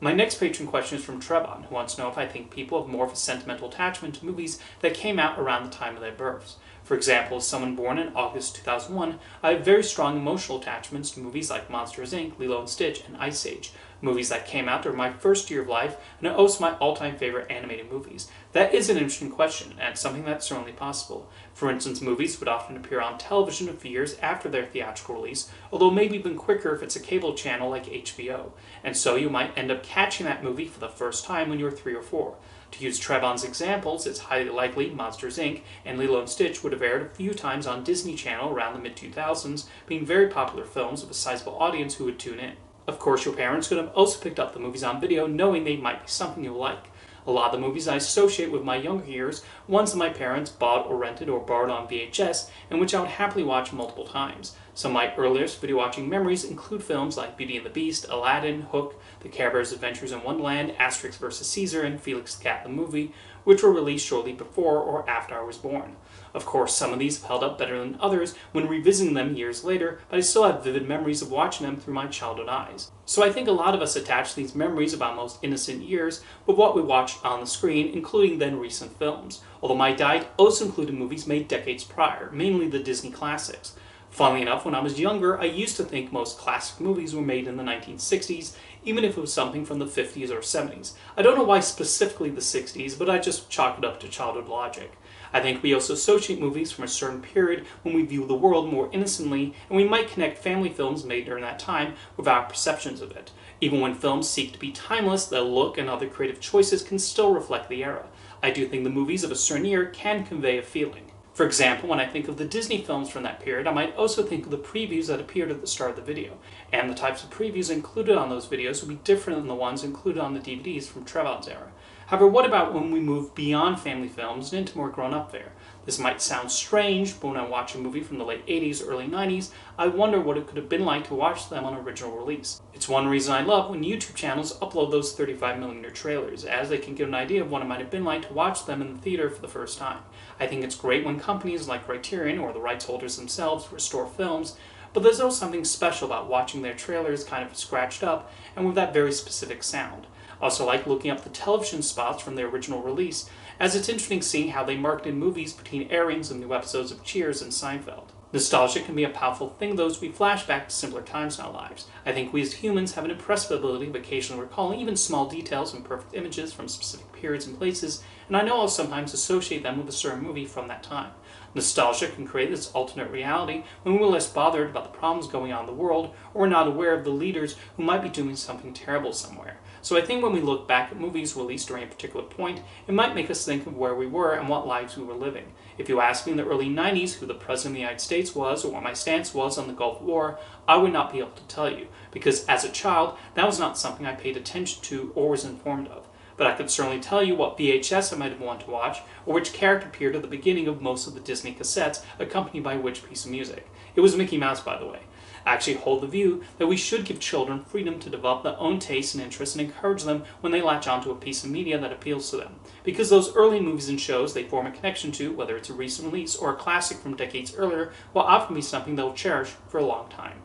My next patron question is from Trevon, who wants to know if I think people have more of a sentimental attachment to movies that came out around the time of their births. For example, as someone born in August 2001, I have very strong emotional attachments to movies like Monsters, Inc., Lilo and Stitch, and Ice Age, movies that came out during my first year of life and are also my all-time favorite animated movies. That is an interesting question, and it's something that's certainly possible. For instance, movies would often appear on television a few years after their theatrical release, although maybe even quicker if it's a cable channel like HBO, and so you might end up catching that movie for the first time when you're 3 or 4. To use Trevon's examples, it's highly likely Monsters, Inc. and Lilo and Stitch would have aired a few times on Disney Channel around the mid-2000s, being very popular films with a sizable audience who would tune in. Of course, your parents could have also picked up the movies on video knowing they might be something you'll like. A lot of the movies I associate with my younger years, ones that my parents bought or rented or borrowed on VHS, and which I would happily watch multiple times. Some of my earliest video watching memories include films like Beauty and the Beast, Aladdin, Hook, The Care Bears Adventures in Wonderland, Asterix vs. Caesar, and Felix the Cat the Movie, which were released shortly before or after I was born. Of course, some of these have held up better than others when revisiting them years later, but I still have vivid memories of watching them through my childhood eyes. So I think a lot of us attach these memories of our most innocent years with what we watched on the screen, including then recent films. Although my diet also included movies made decades prior, mainly the Disney classics. Funnily enough, when I was younger, I used to think most classic movies were made in the 1960s, even if it was something from the 50s or 70s. I don't know why specifically the 60s, but I just chalk it up to childhood logic. I think we also associate movies from a certain period when we view the world more innocently, and we might connect family films made during that time with our perceptions of it. Even when films seek to be timeless, their look and other creative choices can still reflect the era. I do think the movies of a certain year can convey a feeling. For example, when I think of the Disney films from that period, I might also think of the previews that appeared at the start of the video, and the types of previews included on those videos would be different than the ones included on the DVDs from Trevon's era. However, what about when we move beyond family films and into more grown-up fare? This might sound strange, but when I watch a movie from the late 80s or early 90s, I wonder what it could have been like to watch them on original release. It's one reason I love when YouTube channels upload those 35mm trailers, as they can give an idea of what it might have been like to watch them in the theater for the first time. I think it's great when companies like Criterion or the rights holders themselves restore films, but there's also something special about watching their trailers kind of scratched up and with that very specific sound. I also like looking up the television spots from their original release, as it's interesting seeing how they marketed movies between airings of new episodes of Cheers and Seinfeld. Nostalgia can be a powerful thing though as we flash back to simpler times in our lives. I think we as humans have an impressive ability of occasionally recalling even small details and perfect images from specific periods and places, and I know I'll sometimes associate them with a certain movie from that time. Nostalgia can create this alternate reality when we're less bothered about the problems going on in the world, or we're not aware of the leaders who might be doing something terrible somewhere. So I think when we look back at movies released during a particular point, it might make us think of where we were and what lives we were living. If you asked me in the early 90s who the President of the United States was or what my stance was on the Gulf War, I would not be able to tell you, because as a child, that was not something I paid attention to or was informed of. But I could certainly tell you what VHS I might have wanted to watch, or which character appeared at the beginning of most of the Disney cassettes, accompanied by which piece of music. It was Mickey Mouse, by the way. I actually hold the view that we should give children freedom to develop their own tastes and interests and encourage them when they latch onto a piece of media that appeals to them. Because those early movies and shows they form a connection to, whether it's a recent release or a classic from decades earlier, will often be something they'll cherish for a long time.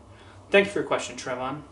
Thank you for your question, Trevon.